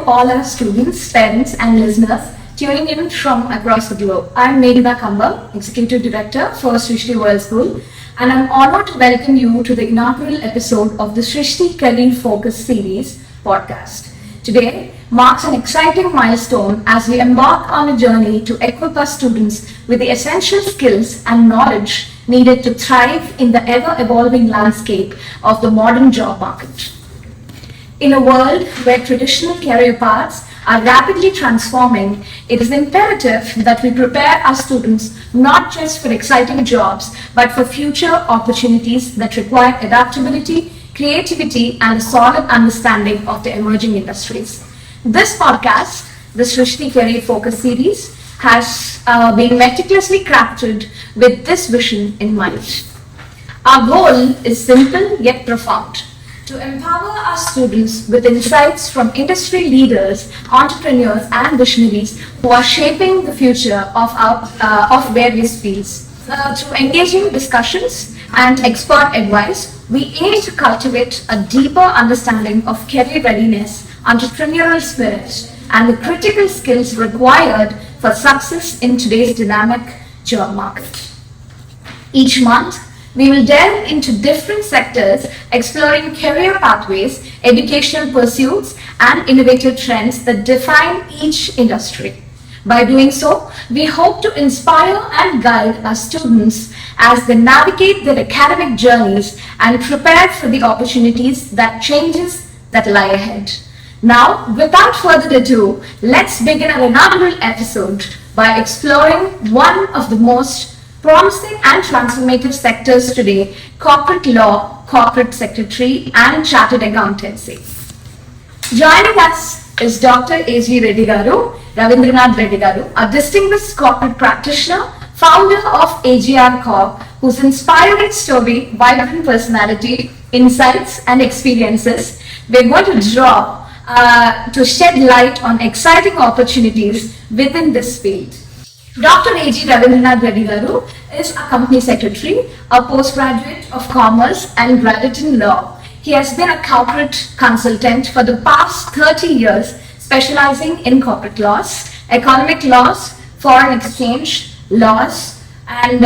all our students, parents, and listeners tuning in from across the globe. I'm Medina Kamba, Executive Director for Srishti World School, and I'm honored to welcome you to the inaugural episode of the Srishti Career Focus Series podcast. Today marks an exciting milestone as we embark on a journey to equip our students with the essential skills and knowledge needed to thrive in the ever-evolving landscape of the modern job market. In a world where traditional career paths are rapidly transforming, it is imperative that we prepare our students not just for exciting jobs, but for future opportunities that require adaptability, creativity, and a solid understanding of the emerging industries. This podcast, the Srishti Career Focus Series, has been meticulously crafted with this vision in mind. Our goal is simple yet profound: to empower our students with insights from industry leaders, entrepreneurs, and visionaries who are shaping the future of various fields. Through engaging discussions and expert advice, we aim to cultivate a deeper understanding of career readiness, entrepreneurial spirit, and the critical skills required for success in today's dynamic job market. Each month, we will delve into different sectors, exploring career pathways, educational pursuits, and innovative trends that define each industry. By doing so, we hope to inspire and guide our students as they navigate their academic journeys and prepare for the opportunities that lie ahead. Now, without further ado, let's begin our inaugural episode by exploring one of the most promising and transformative sectors today: corporate law, corporate secretary, and chartered accountancy. Joining us is Dr. A.G. Reddy Garu, Ravindranath Reddy Garu, a distinguished corporate practitioner, founder of AGR Corp, whose inspiring story, vibrant personality, insights, and experiences we're going to draw to shed light on exciting opportunities within this field. Dr. A.G. Ravindranath Reddy Garu is a company secretary, a postgraduate of commerce and graduate in law. He has been a corporate consultant for the past 30 years, specializing in corporate laws, economic laws, foreign exchange laws, and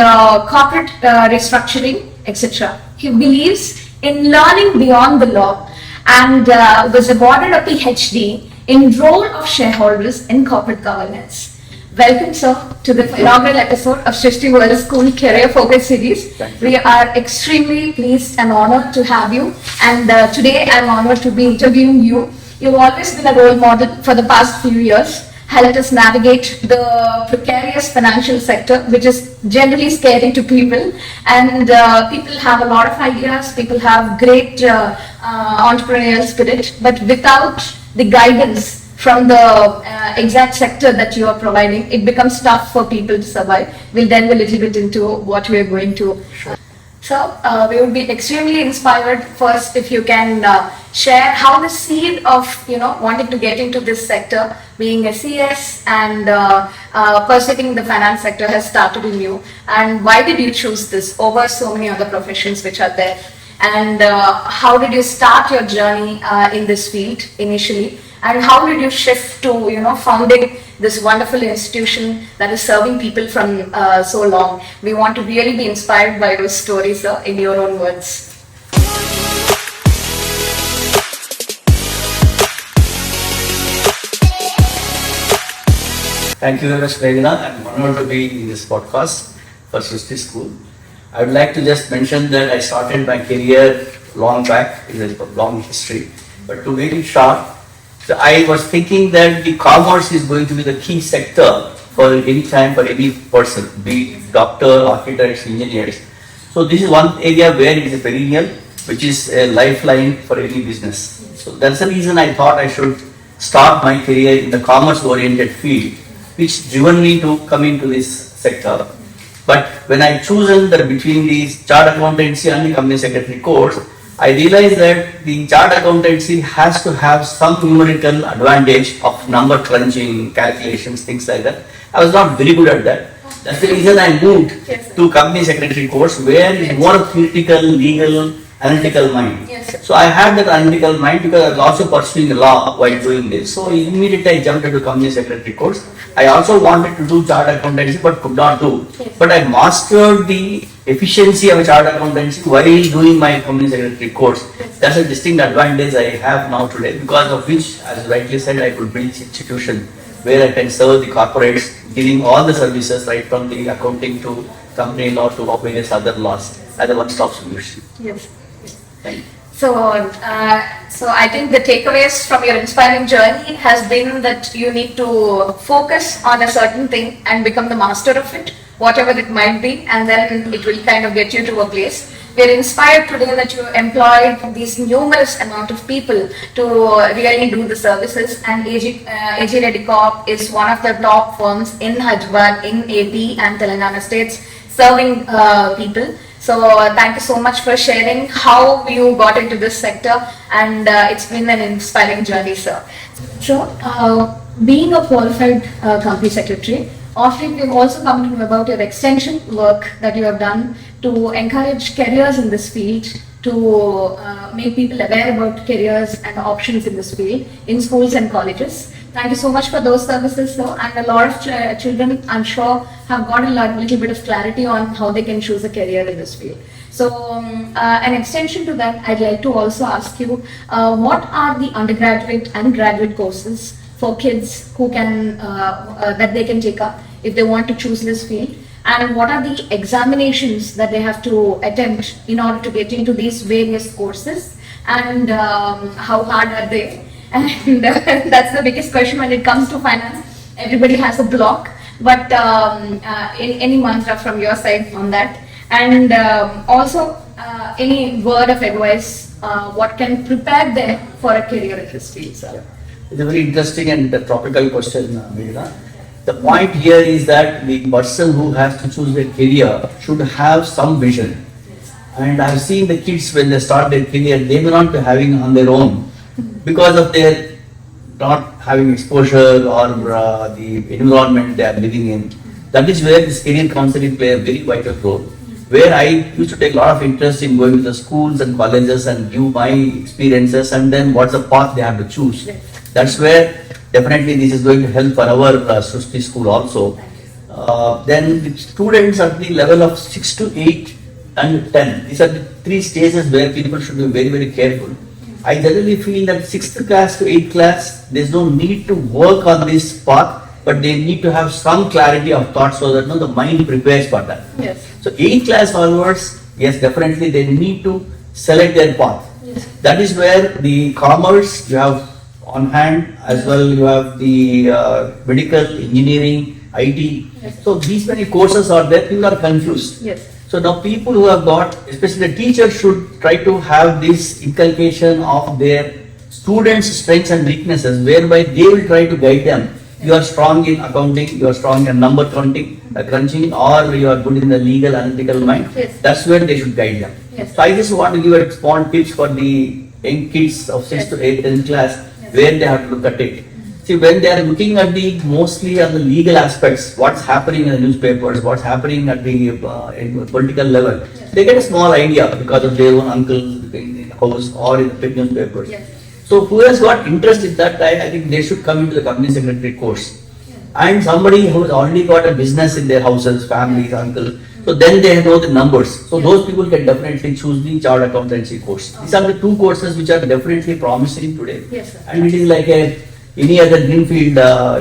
corporate restructuring, etc. He believes in learning beyond the law and was awarded a PhD in role of shareholders in corporate governance. Welcome, sir, to the inaugural episode of Srishti World School Career Focus Series. We are extremely pleased and honored to have you. And today I'm honored to be interviewing you. You've always been a role model for the past few years, helped us navigate the precarious financial sector, which is generally scary to people. And people have a lot of ideas, people have great entrepreneurial spirit, but without the guidance from the exact sector that you are providing, it becomes tough for people to survive. We'll delve a little bit into what we're going to. Sure. So we would be extremely inspired first if you can share how the seed of wanting to get into this sector, being a CS and pursuing the finance sector, has started in you, and why did you choose this over so many other professions which are there, and how did you start your journey in this field initially? And how did you shift to, founding this wonderful institution that is serving people from so long? We want to really be inspired by your stories, sir, in your own words. Thank you very much, Medina. I'm honored to be in this podcast for Srishti School. I would like to just mention that I started my career long back, in a long history, but to make it short, so I was thinking that the commerce is going to be the key sector for any time, for any person, be it doctor, architects, engineers. So this is one area where it is a perennial, which is a lifeline for any business. So that's the reason I thought I should start my career in the commerce-oriented field, which driven me to come into this sector. But when I chosen that between the chartered accountancy and the company secretary course, I realized that the chartered accountancy has to have some numerical advantage of number crunching, calculations, things like that. I was not very good at that. That's the reason I moved to company secretary course, where it's more theoretical, legal, analytical mind. Yes. So I had that analytical mind because I was also pursuing law while doing this. So immediately I jumped into company secretary course. I also wanted to do chartered accountancy but could not do. Yes. But I mastered the efficiency of a chartered accountancy while doing my company secretary course. That's a distinct advantage I have now today, because of which, as rightly said, I could build institution where I can serve the corporates, giving all the services right from the accounting to company law to various other laws as a one-stop solution. Yes. Thank you. So I think the takeaways from your inspiring journey has been that you need to focus on a certain thing and become the master of it, whatever it might be, and then it will kind of get you to a place. We are inspired today that you employed these numerous amount of people to really do the services, and AG Reddy Corp is one of the top firms in Hyderabad, in AP and Telangana states, serving people. So thank you so much for sharing how you got into this sector, and it's been an inspiring journey, sir. So, being a qualified company secretary, often we've also come to know about your extension work that you have done to encourage careers in this field, to make people aware about careers and options in this field in schools and colleges. Thank you so much for those services, sir. And a lot of children, I'm sure, have got a little bit of clarity on how they can choose a career in this field. So, an extension to that, I'd like to also ask you, what are the undergraduate and graduate courses for kids who can that they can take up if they want to choose this field, and what are the examinations that they have to attempt in order to get into these various courses, and how hard are they? And that's the biggest question when it comes to finance. Everybody has a block, but any mantra from your side on that, and also any word of advice, what can prepare them for a career in this field, sir? It's a very interesting and topical question, Meghna. The point here is that the person who has to choose their career should have some vision. And I've seen the kids when they start their career, they may not be having on their own because of their not having exposure or the environment they are living in. That is where this career counseling play a very vital role. Where I used to take a lot of interest in going to the schools and colleges and give my experiences, and then what's the path they have to choose. That's where definitely this is going to help for our Srushti school also. Then the students at the level of 6 to 8 and 10, these are the three stages where people should be very, very careful. I generally feel that 6th class to 8th class, there's no need to work on this path, but they need to have some clarity of thought so that the mind prepares for that. Yes. So 8th class onwards, yes, definitely they need to select their path. Yes. That is where the commerce you have on hand, as well you have the medical, engineering, IT. Yes. So these many courses are there, people are confused. Yes. So now people who have got, especially the teachers, should try to have this inculcation of their students' strengths and weaknesses, whereby they will try to guide them. You are strong in accounting, you are strong in number crunching, or you are good in the legal analytical mind. Yes. That's where they should guide them. Yes. So I just want to give a small tips for the young kids of 6th to 8th, 10th class, where they have to look at it. See, when they are looking at the mostly on the legal aspects, what's happening in the newspapers, what's happening at the in political level, they get a small idea because of their own uncle in the house or in the big newspapers. Yes. So who has got interest in that, I think they should come into the company secretary course. And somebody who has already got a business in their houses, families, uncle, so then they know the numbers. So those people can definitely choose the chartered accountancy course. These are the two courses which are definitely promising today. Yes, sir. And it is like any other greenfield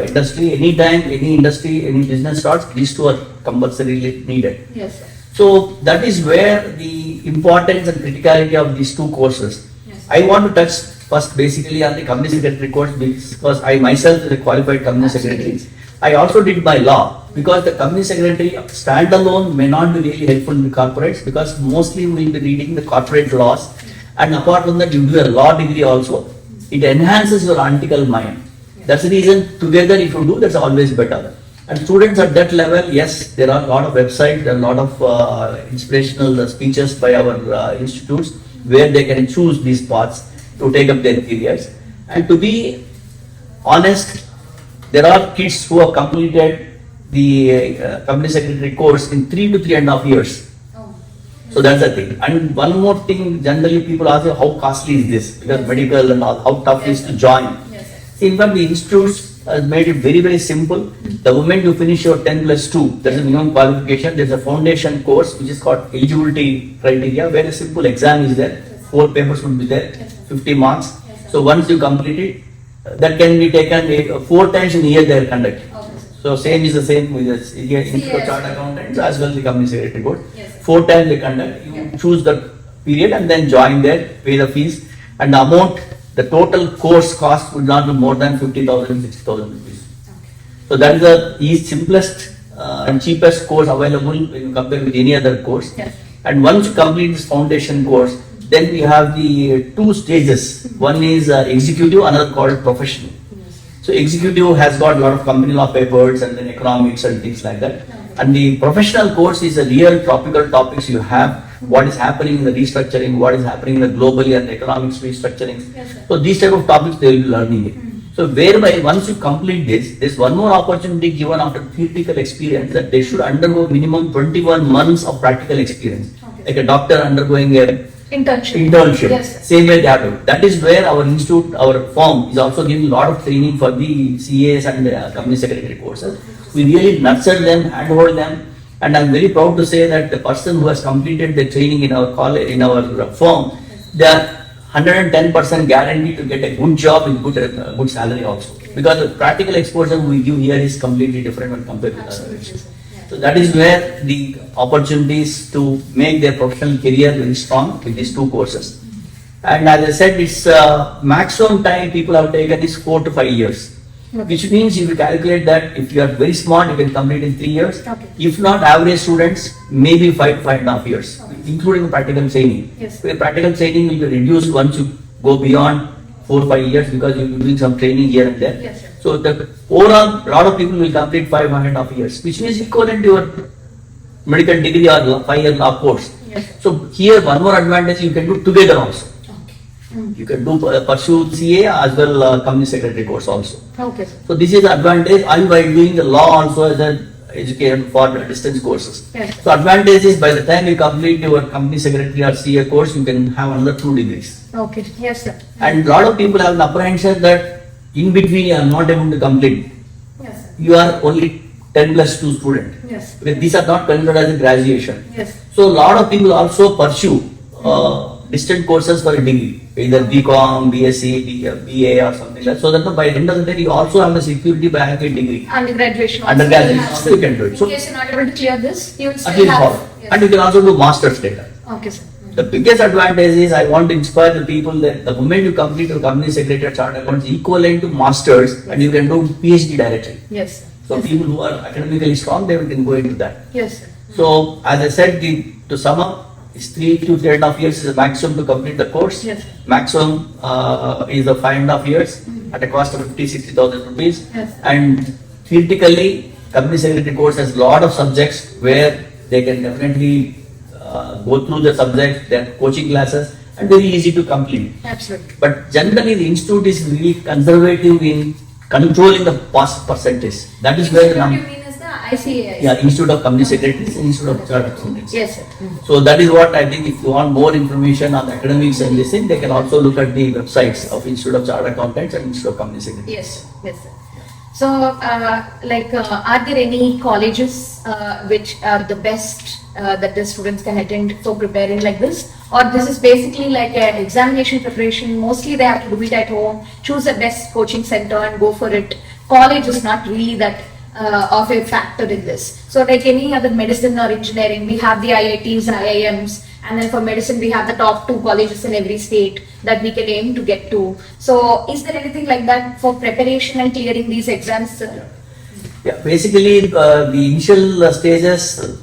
industry, anytime, any industry, any business starts, these two are compulsorily needed. Yes, sir. So that is where the importance and criticality of these two courses. Yes. I want to touch first basically on the company secretary course, because I myself is a qualified company secretary. I also did my law, because the company secretary standalone may not be really helpful in the corporates, because mostly we will be reading the corporate laws, and apart from that you do a law degree also. It enhances your analytical mind. That's the reason together if you do, that's always better. And students at that level, yes, there are a lot of websites, there are a lot of inspirational speeches by our institutes where they can choose these paths to take up their careers. And to be honest, there are kids who have completed the company secretary course in 3 to 3.5 years. Oh. So that's the thing. And one more thing, generally people ask you, how costly is this? Because medical and all, how tough is to join? See, in fact, the institutes has made it very, very simple. The moment you finish your 10 plus 2, there is a minimum qualification, there is a foundation course which is called eligibility criteria, where a simple exam is there, 4 papers would be there, 50 marks. So once you complete it, that can be taken 4 times in a year they are conducting. So same is the same with the Institute of Chartered Accountants as well as the company secretary board. 4 times they conduct, you choose the period and then join there, pay the fees, and the amount, the total course cost would not be more than 50,000, 60,000 rupees. So that is the simplest and cheapest course available when you compare with any other course. And once you complete this foundation course, then we have the 2 stages. One is executive, another called professional. So executive has got a lot of company law papers and then economics and things like that. And the professional course is a real topical topics you have, what is happening in the restructuring, what is happening in the globally and the economics restructuring. So these type of topics they will be learning it. So whereby once you complete this, there's one more opportunity given after theoretical experience that they should undergo minimum 21 months of practical experience. Like a doctor undergoing a internship. Same way they have to. That is where our institute, our firm is also giving a lot of training for the CAs and company secretary courses. We really nurture them, handhold them, and I'm very proud to say that the person who has completed the training in our college, in our firm, they are 110% guaranteed to get a good job with good salary also. Because the practical exposure we give here is completely different when compared with other institutes. So that is where the opportunities to make their professional career very strong with these 2 courses. And as I said, it's maximum time people have taken is 4 to 5 years. Which means if you calculate that if you are very smart, you can complete in 3 years. If not, average students, maybe 5 to 5.5 years, including practical training. Where practical training will be reduced once you go beyond 4 or 5 years because you will be doing some training here and there. So the overall, a lot of people will complete 5.5 years, which means equivalent to your medical degree or 5-year law course. So here one more advantage you can do together also. You can do pursue CA as well company secretary course also. So this is the advantage. And by doing the law also as an education for distance courses. So advantage is by the time you complete your company secretary or CA course, you can have another 2 degrees. And a lot of people have an apprehension that in between you are not able to complete. You are only 10 plus 2 student. Because these are not considered as a graduation. So a lot of people also pursue distant courses for a degree, either BCom, BSc, BA or something like that. So that by the end of the day you also have a security by having a degree. Undergraduation also you can do it. So in case you're not able to clear this, you will at still least have. follow. And you can also do master's later. The biggest advantage is I want to inspire the people that the moment you complete your company secretary or chartered accounts equivalent to masters and you can do PhD directly. So people who are academically strong, they can go into that. So as I said, to sum up, it's 3 to 3.5 years is the maximum to complete the course. Maximum is the 5.5 years at a cost of 50,000-60,000 rupees. And theoretically, company secretary course has a lot of subjects where they can definitely go through the subject, their coaching classes, and very easy to complete. But generally, the institute is really conservative in controlling the pass percentage. That is where Institute of Company Secretaries, Institute of Chartered Accountants. So that is what I think. If you want more information on the academics and this thing, they can also look at the websites of Institute of Chartered Accountants and Institute of Company Secretaries. So, are there any colleges which are the best that the students can attend for preparing like this? Or this is basically like an examination preparation, mostly they have to do it at home, choose the best coaching center and go for it. College is not really that of a factor in this. So like any other medicine or engineering, we have the IITs, IIMs, and then for medicine we have the top 2 colleges in every state that we can aim to get to. So is there anything like that for preparation and clearing these exams? Basically the initial stages,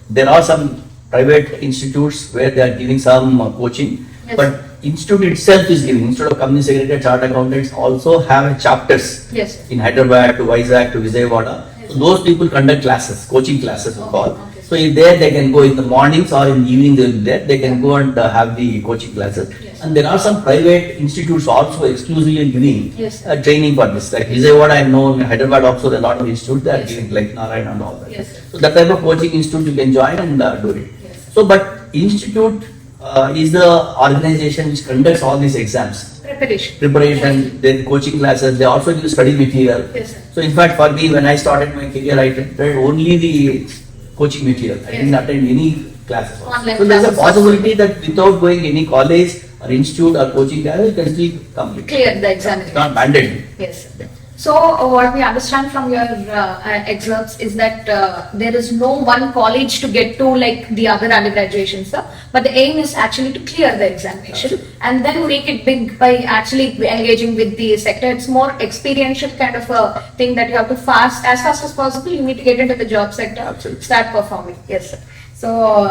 there are some private institutes where they are giving some coaching, but institute itself is giving. Institute of Company Secretary, Chartered Accountants also have chapters in Hyderabad to Vizag to Vijayawada. So those people conduct classes, coaching classes we call. So if there they can go in the mornings or in the evening they will be there. They can go and have the coaching classes. And there are some private institutes also exclusively giving training for this. Like Vijayawada, I know in Hyderabad also there are a lot of institutes that are giving like Narayan and all that. So that type of coaching institute you can join and do it. So but institute is the organization which conducts all these exams. Preparation, then coaching classes, they also give study material. Yes, sir. So in fact for me, when I started my career, I attended only the coaching material. I didn't attend any classes. Online So there's a classes. possibility that without going any college or institute or coaching classes, you can still complete. Clear the examination. It's not mandatory. Yes, sir. So what we understand from your excerpts is that there is no one college to get to like the other undergraduations, sir. But the aim is actually to clear the examination and then make it big by actually engaging with the sector. It's more experiential kind of a thing that you have to as fast as possible. You need to get into the job sector, Absolutely. start performing. Yes, sir. So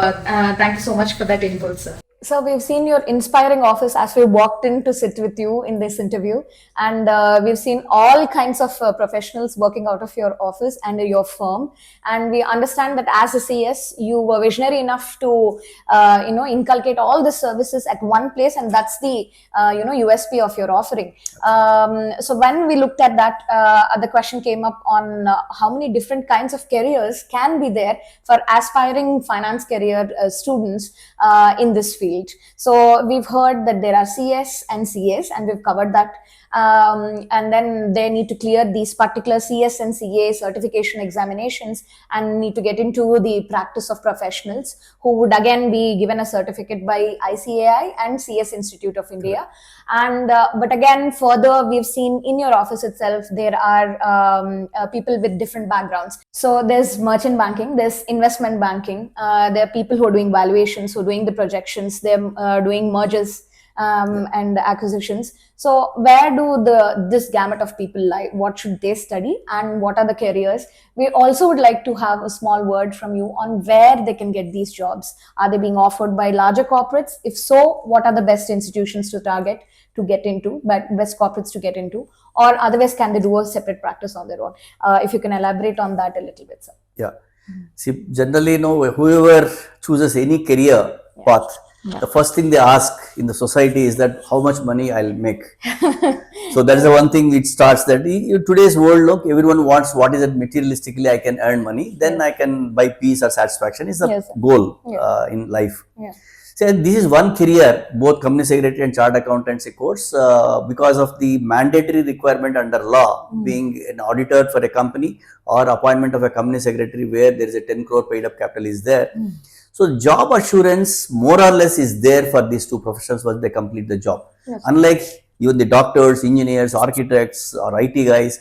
thank you so much for that input, sir. So we've seen your inspiring office as we walked in to sit with you in this interview, and we've seen all kinds of professionals working out of your office and your firm. And we understand that as a CS, you were visionary enough to inculcate all the services at one place, and that's the USP of your offering. So when we looked at that, the question came up on how many different kinds of careers can be there for aspiring finance career students in this field. So we've heard that there are CS and CAs, and we've covered that. And then they need to clear these particular CS and CA certification examinations and need to get into the practice of professionals who would again be given a certificate by ICAI and CS Institute of India. And but again, further, we've seen in your office itself, there are people with different backgrounds. So there's merchant banking, there's investment banking, there are people who are doing valuations, who are doing the projections, they're doing mergers and acquisitions. So where do this gamut of people lie? What should they study and what are the careers? We also would like to have a small word from you on where they can get these jobs. Are they being offered by larger corporates? If so, what are the best institutions to target to get into, best corporates to get into, or otherwise can they do a separate practice on their own? If you can elaborate on that a little bit, sir. Yeah. See, generally, whoever chooses any career path, the first thing they ask in the society is that how much money I'll make. So that is the one thing which starts that in today's world, look, everyone wants what is it materialistically I can earn money, then I can buy peace or satisfaction is the goal in life. So this is one career, both company secretary and chartered accountancy course, because of the mandatory requirement under law, being an auditor for a company or appointment of a company secretary where there is a 10 crore paid up capital is there. So job assurance more or less is there for these two professions once they complete the job. Unlike even the doctors, engineers, architects or IT guys,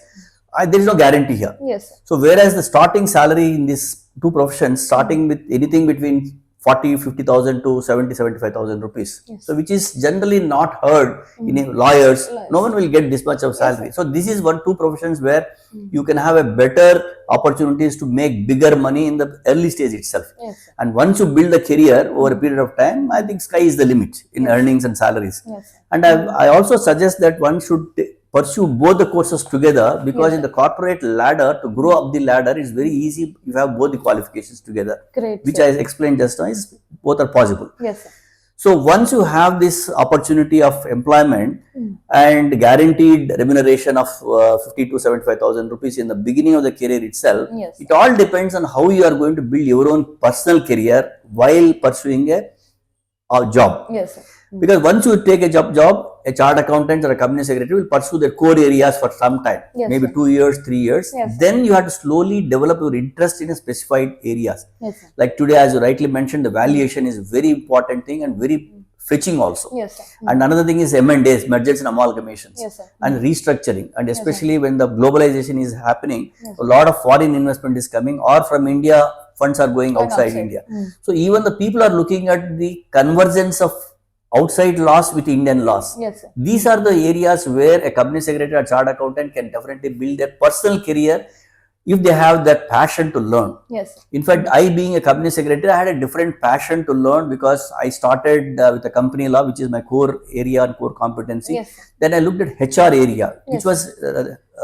there is no guarantee here. So whereas the starting salary in these two professions starting with anything between 40,000-50,000 to 70,000-75,000 rupees. So which is generally not heard in lawyers. No one will get this much of salary. So this is two professions where you can have a better opportunities to make bigger money in the early stage itself. And once you build a career over a period of time, I think sky is the limit in earnings and salaries. And I also suggest that one should pursue both the courses together, because in the corporate ladder, to grow up the ladder is very easy if you have both the qualifications together. Which I explained just now, is both are possible. So once you have this opportunity of employment and guaranteed remuneration of 50 to 75,000 rupees in the beginning of the career itself, it all depends on how you are going to build your own personal career while pursuing a job. Because once you take a job, a chartered accountant or a company secretary will pursue their core areas for some time, maybe 2 years, 3 years. Then you have to slowly develop your interest in a specified areas. Like today, as you rightly mentioned, the valuation is a very important thing and very fetching also. And another thing is M&As, mergers and amalgamations, and restructuring. And especially when the globalization is happening, a lot of foreign investment is coming, or from India, funds are going outside India. So even the people are looking at the convergence of outside laws with Indian laws. These are the areas where a company secretary or chartered accountant can definitely build their personal career if they have that passion to learn. In fact, I being a company secretary, I had a different passion to learn because I started with a company law, which is my core area and core competency. Then I looked at HR area, which was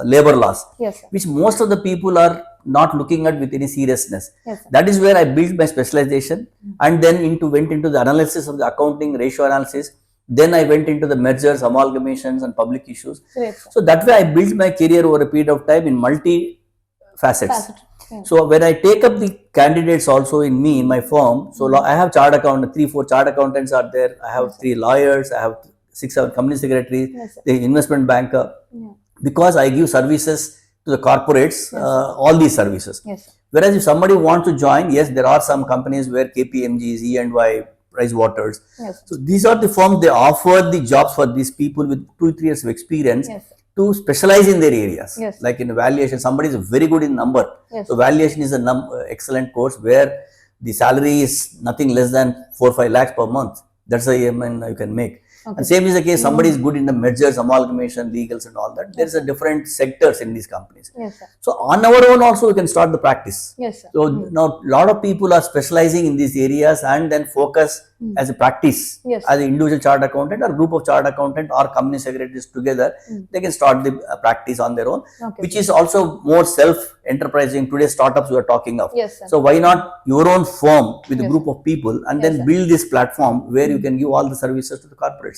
labor laws, which most of the people are not looking at with any seriousness. That is where I built my specialization, and then went into the analysis of the accounting, ratio analysis. Then I went into the mergers, amalgamations and public issues. So that way I built my career over a period of time in multi facets. So when I take up the candidates also in me, in my firm, so I have chartered accountant, 3-4 chartered accountants are there. I have 3 lawyers. I have 6-7 company secretaries, the investment banker, because I give services to the corporates, all these services. Whereas if somebody wants to join, yes, there are some companies where KPMG's, E&Y, Price Waters. So these are the firms, they offer the jobs for these people with 2-3 years of experience to specialize in their areas. Like in valuation, somebody is very good in number. So valuation is a excellent course where the salary is nothing less than 4-5 lakhs per month. That's the you can make. And same is the case, somebody is good in the mergers, amalgamation, legals and all that. There's a different sectors in these companies. So on our own also we can start the practice. So now a lot of people are specializing in these areas and then focus as a practice, as an individual chartered accountant or group of chartered accountant or company secretaries together, they can start the practice on their own, which is also more self-enterprising. Today's startups we are talking of. So why not your own firm with a group of people and then build this platform where you can give all the services to the corporates.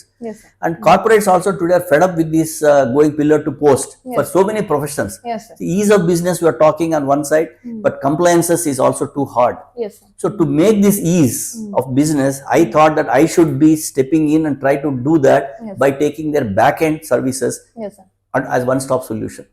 And corporates also today are fed up with this going pillar to post for so many professions. The ease of business we are talking on one side, but compliances is also too hard. So to make this ease of business, I thought that I should be stepping in and try to do that by taking their back-end services as one-stop solution.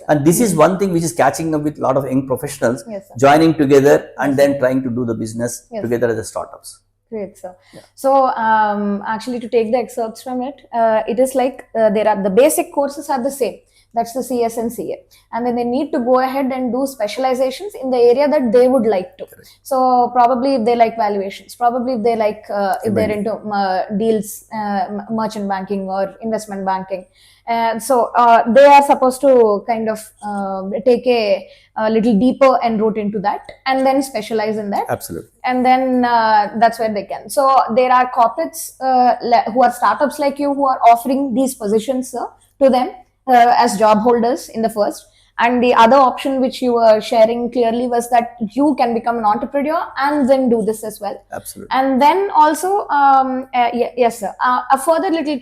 And this is one thing which is catching up with a lot of young professionals joining together and then trying to do the business together as a startups. Great, sir. So, actually, to take the excerpts from it, it is like there are the basic courses are the same. That's the CS and CA, and then they need to go ahead and do specializations in the area that they would like to. So, probably if they like valuations, probably if they like if they're into deals, merchant banking or investment banking. And so they are supposed to kind of take a little deeper en route into that and then specialize in that. Absolutely. And then that's where they can. So there are corporates who are startups like you who are offering these positions to them as job holders in the first. And the other option which you were sharing clearly was that you can become an entrepreneur and then do this as well. Absolutely. And then also, yes, sir. A further little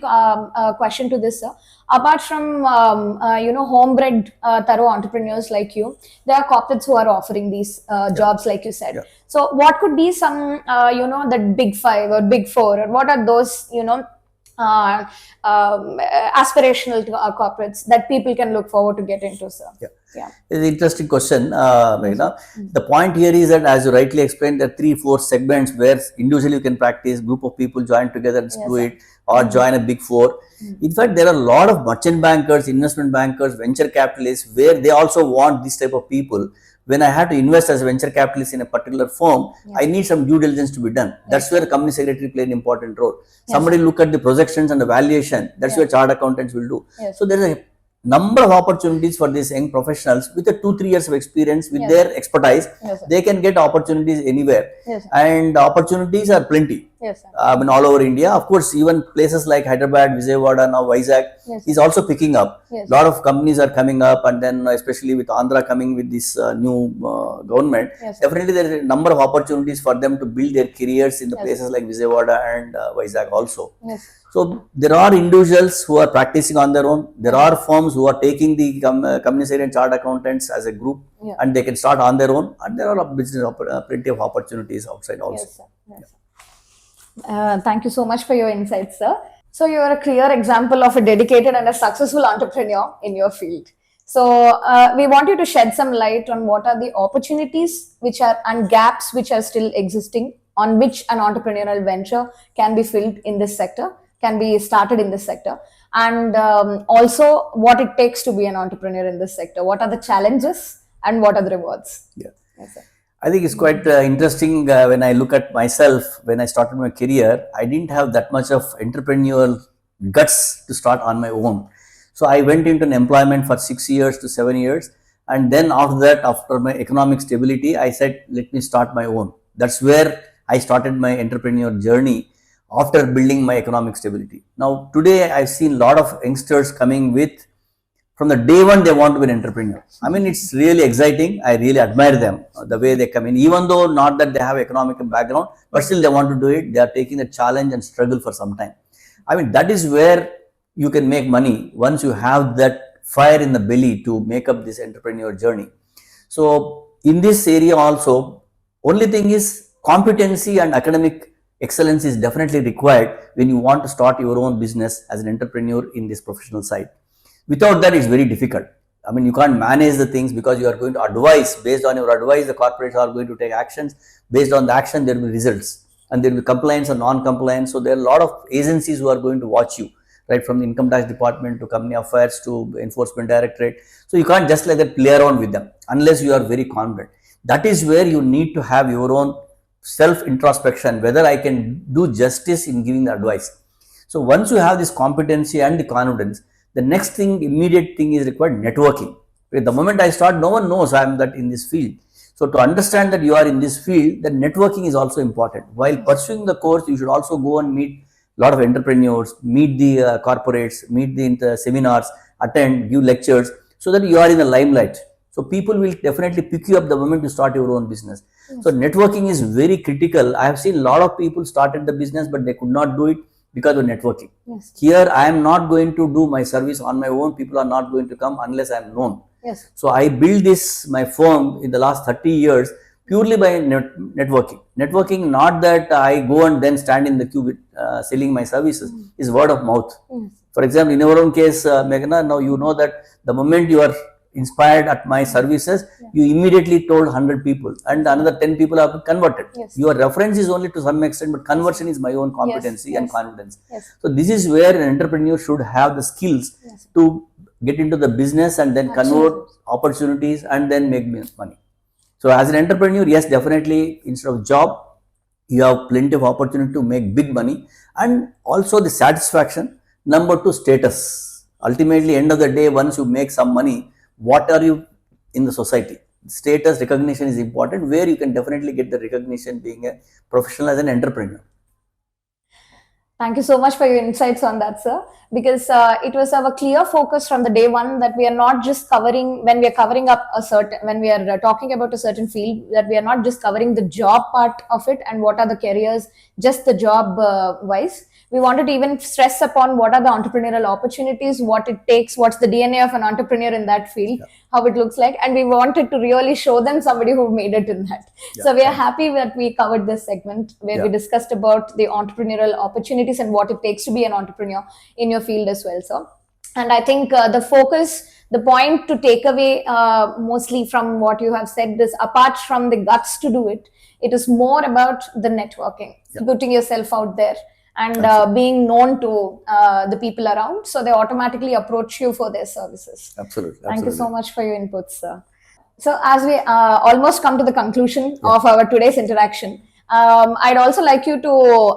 question to this, sir. Apart from, homebred thorough entrepreneurs like you, there are corporates who are offering these jobs, like you said. So what could be some, that big 5 or big 4, or what are those, aspirational corporates that people can look forward to get into, sir? It's an interesting question. The point here is that, as you rightly explained, there are 3-4 segments where individually you can practice, group of people join together and do it, or join a big 4. In fact, there are a lot of merchant bankers, investment bankers, venture capitalists where they also want this type of people. When I had to invest as a venture capitalist in a particular firm, I need some due diligence to be done. That's where the company secretary play an important role. Somebody look at the projections and the valuation. That's where chartered accountants will do. So there is a number of opportunities for these young professionals with a 2-3 years of experience with their expertise. They can get opportunities anywhere, and opportunities are plenty. All over India. Of course, even places like Hyderabad, Vijayawada, now Vizag is also picking up. A lot of companies are coming up, and then especially with Andhra coming with this new government, definitely there is a number of opportunities for them to build their careers in the places like Vijayawada and Vizag also. So there are individuals who are practicing on their own. There are firms who are taking the company secretary and chartered accountants as a group, and they can start on their own. And there are plenty of opportunities outside also. Thank you so much for your insights, sir. So you are a clear example of a dedicated and a successful entrepreneur in your field. So we want you to shed some light on what are the opportunities and gaps which are still existing, on which an entrepreneurial venture can be filled in this sector, can be started in this sector, and also what it takes to be an entrepreneur in this sector. What are the challenges and what are the rewards? Yes, sir. I think it's quite interesting when I look at myself. When I started my career, I didn't have that much of entrepreneurial guts to start on my own. So I went into an employment for 6 years to 7 years. And then after that, after my economic stability, I said, let me start my own. That's where I started my entrepreneur journey after building my economic stability. Now, today I've seen a lot of youngsters coming with, from the day one, they want to be an entrepreneur. I mean, it's really exciting. I really admire them, the way they come in. Even though not that they have economic background, but still they want to do it. They are taking the challenge and struggle for some time. I mean, that is where you can make money once you have that fire in the belly to make up this entrepreneur journey. So in this area also, only thing is competency and academic excellence is definitely required when you want to start your own business as an entrepreneur in this professional side. Without that, it's very difficult. I mean, you can't manage the things because you are going to advise. Based on your advice, the corporates are going to take actions. Based on the action, there will be results. And there will be compliance or non-compliance. So there are a lot of agencies who are going to watch you, right? From the income tax department to company affairs to enforcement directorate. So you can't just like that play around with them unless you are very confident. That is where you need to have your own self introspection, whether I can do justice in giving the advice. So once you have this competency and the confidence, the next thing, immediate thing is required networking. The moment I start, no one knows I am that in this field. So to understand that you are in this field, the networking is also important. While pursuing the course, you should also go and meet a lot of entrepreneurs, meet the corporates, meet the seminars, attend, give lectures, so that you are in the limelight. So people will definitely pick you up the moment you start your own business. Yes. So networking is very critical. I have seen a lot of people started the business, but they could not do it because of networking. Yes. Here, I am not going to do my service on my own. People are not going to come unless I am known. Yes. So I built this, my firm, in the last 30 years purely by networking. Networking, not that I go and then stand in the queue with, selling my services, is word of mouth. Yes. For example, in our own case, Meghna, now you know that the moment you are inspired at my services, you immediately told 100 people and another 10 people have converted. Yes. Your reference is only to some extent, but conversion is my own competency and confidence. Yes. So this is where an entrepreneur should have the skills to get into the business and then convert opportunities and then make money. So as an entrepreneur, yes, definitely instead of job, you have plenty of opportunity to make big money and also the satisfaction. Number two, status. Ultimately, end of the day, once you make some money, what are you in the society? Status, recognition is important, where you can definitely get the recognition being a professional as an entrepreneur. Thank you so much for your insights on that, sir, because it was our clear focus from the day one that we are not just covering, when we are covering up a certain, when we are talking about a certain field, that we are not just covering the job part of it and what are the careers, just the job wise. We wanted to even stress upon what are the entrepreneurial opportunities, what it takes, what's the DNA of an entrepreneur in that field, how it looks like. And we wanted to really show them somebody who made it in that. So we are happy that we covered this segment where we discussed about the entrepreneurial opportunities and what it takes to be an entrepreneur in your field as well. So, and I think the focus, the point to take away mostly from what you have said is, apart from the guts to do it, it is more about the networking, putting yourself out there and being known to the people around, so they automatically approach you for their services. Absolutely. Thank you so much for your inputs, sir. So as we almost come to the conclusion of our today's interaction, I'd also like you to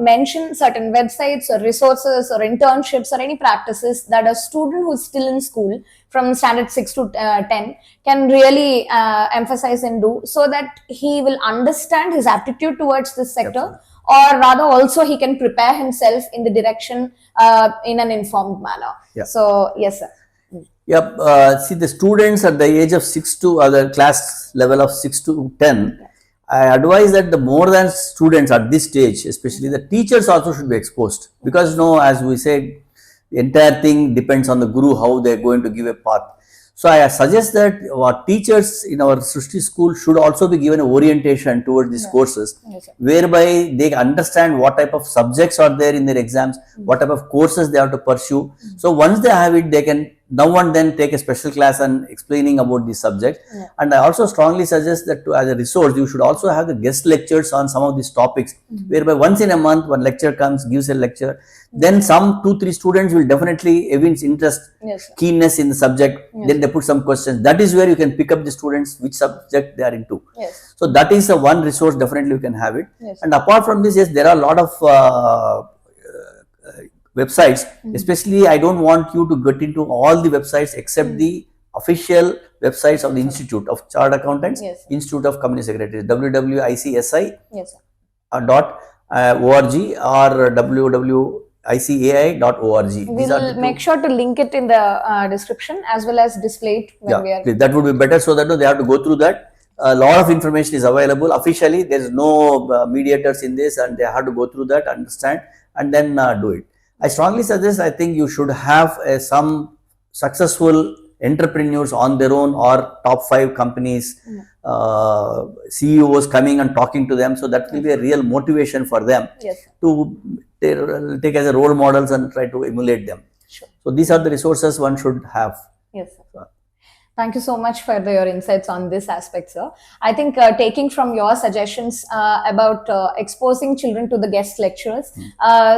mention certain websites or resources or internships or any practices that a student who's still in school from standard 6 to 10 can really emphasize and do, so that he will understand his aptitude towards this sector. Or rather also he can prepare himself in the direction in an informed manner. So, yes, sir. See, the students at the age of 6 to the class level of 6 to 10, I advise that the more than students at this stage, especially the teachers also should be exposed, because as we said, the entire thing depends on the guru, how they are going to give a path. So I suggest that our teachers in our Srishti school should also be given an orientation towards these courses, whereby they understand what type of subjects are there in their exams, what type of courses they have to pursue. So once they have it, they can now and then take a special class and explaining about the subject. And I also strongly suggest that as a resource, you should also have the guest lectures on some of these topics, whereby once in a month one lecture comes, gives a lecture. Then some 2-3 students will definitely evince interest, keenness in the subject. Then they put some questions. That is where you can pick up the students which subject they are into. So that is a one resource, definitely you can have it. And apart from this, yes, there are a lot of websites. Especially, I don't want you to get into all the websites except the official websites of the Institute of Chartered Accountants, Institute of Company Secretaries, www.icsi.org or www.icai.org. We'll make sure to link it in the description as well as display it when we are. That would be better, so that they have to go through that. A lot of information is available officially. There is no mediators in this, and they have to go through that, understand, and then do it. I strongly suggest, I think you should have some successful entrepreneurs on their own or top 5 companies, CEOs coming and talking to them. So that will be a real motivation for them to take as a role models and try to emulate them. Sure. So these are the resources one should have. Yes, sir. Thank you so much for your insights on this aspect, sir. I think taking from your suggestions about exposing children to the guest lecturers,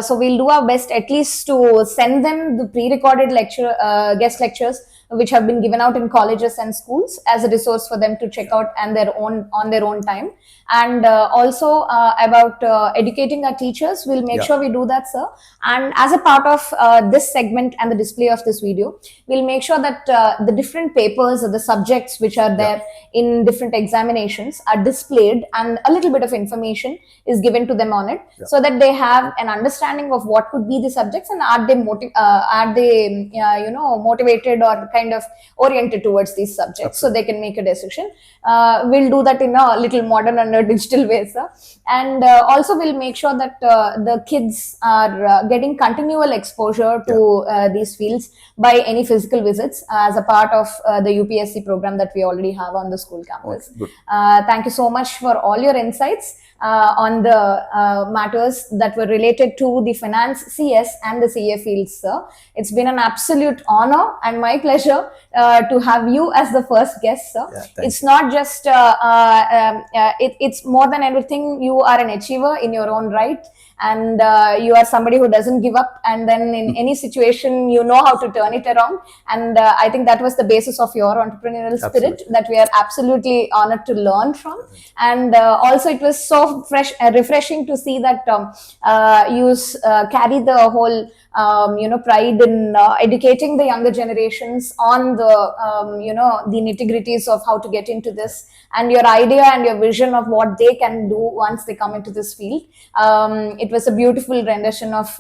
so we'll do our best at least to send them the pre-recorded guest lectures which have been given out in colleges and schools as a resource for them to check out and on their own time. And also about educating our teachers, we'll make sure we do that, sir. And as a part of this segment and the display of this video, we'll make sure that the different papers or the subjects which are there in different examinations are displayed, and a little bit of information is given to them on it, so that they have an understanding of what could be the subjects, and are they motivated or kind of oriented towards these subjects, so they can make a decision. We'll do that in a little modern and a digital way, sir. And also we'll make sure that the kids are getting continual exposure to these fields by any physical visits as a part of the UPSC program that we already have on the school campus. Thank you so much for all your insights on the matters that were related to the finance, CS and the CA fields, sir. It's been an absolute honor and my pleasure to have you as the first guest, sir. It's not just, it's more than everything. You are an achiever in your own right, and you are somebody who doesn't give up, and then in any situation you know how to turn it around. And I think that was the basis of your entrepreneurial spirit that we are absolutely honored to learn from. And also it was so refreshing to see that you carry the whole pride in educating the younger generations on the the nitty-gritties of how to get into this, and your idea and your vision of what they can do once they come into this field. It was a beautiful rendition of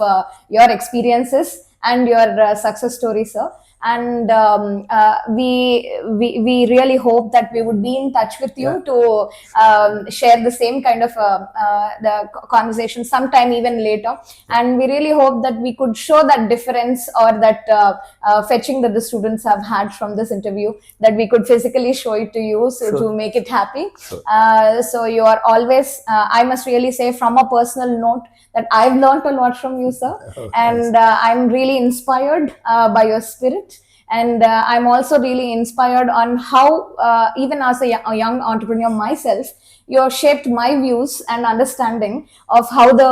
your experiences and your success story, sir. And we really hope that we would be in touch with you to share the same kind of the conversation sometime even later. And we really hope that we could show that difference, or that fetching that the students have had from this interview, that we could physically show it to you, so to make it happy. So you are always, I must really say from a personal note, that I've learned a lot from you, sir. And I'm really inspired by your spirit. And I'm also really inspired on how, even as a young entrepreneur myself, you have shaped my views and understanding of how the,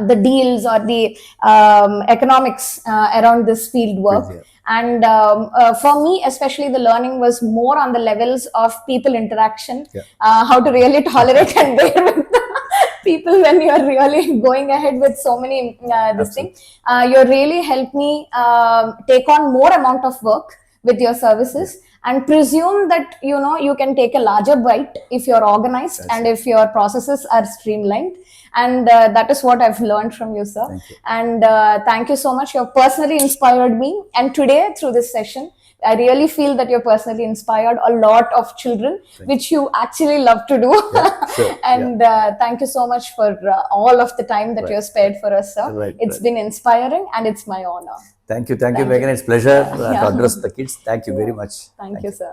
the deals or the economics around this field work. And for me, especially, the learning was more on the levels of people interaction, how to really tolerate and bear with people when you are really going ahead with so many this thing. You really helped me take on more amount of work with your services, and presume that you can take a larger bite if you're organized and if your processes are streamlined. And that is what I've learned from you, sir. And thank you so much. You've personally inspired me, and today through this session I really feel that you're personally inspired a lot of children, which you actually love to do. And thank you so much for all of the time that you have spared for us, sir. It's been inspiring, and it's my honor. Thank you, Megan. It's a pleasure to address the kids. Thank you very much. Thank you, sir.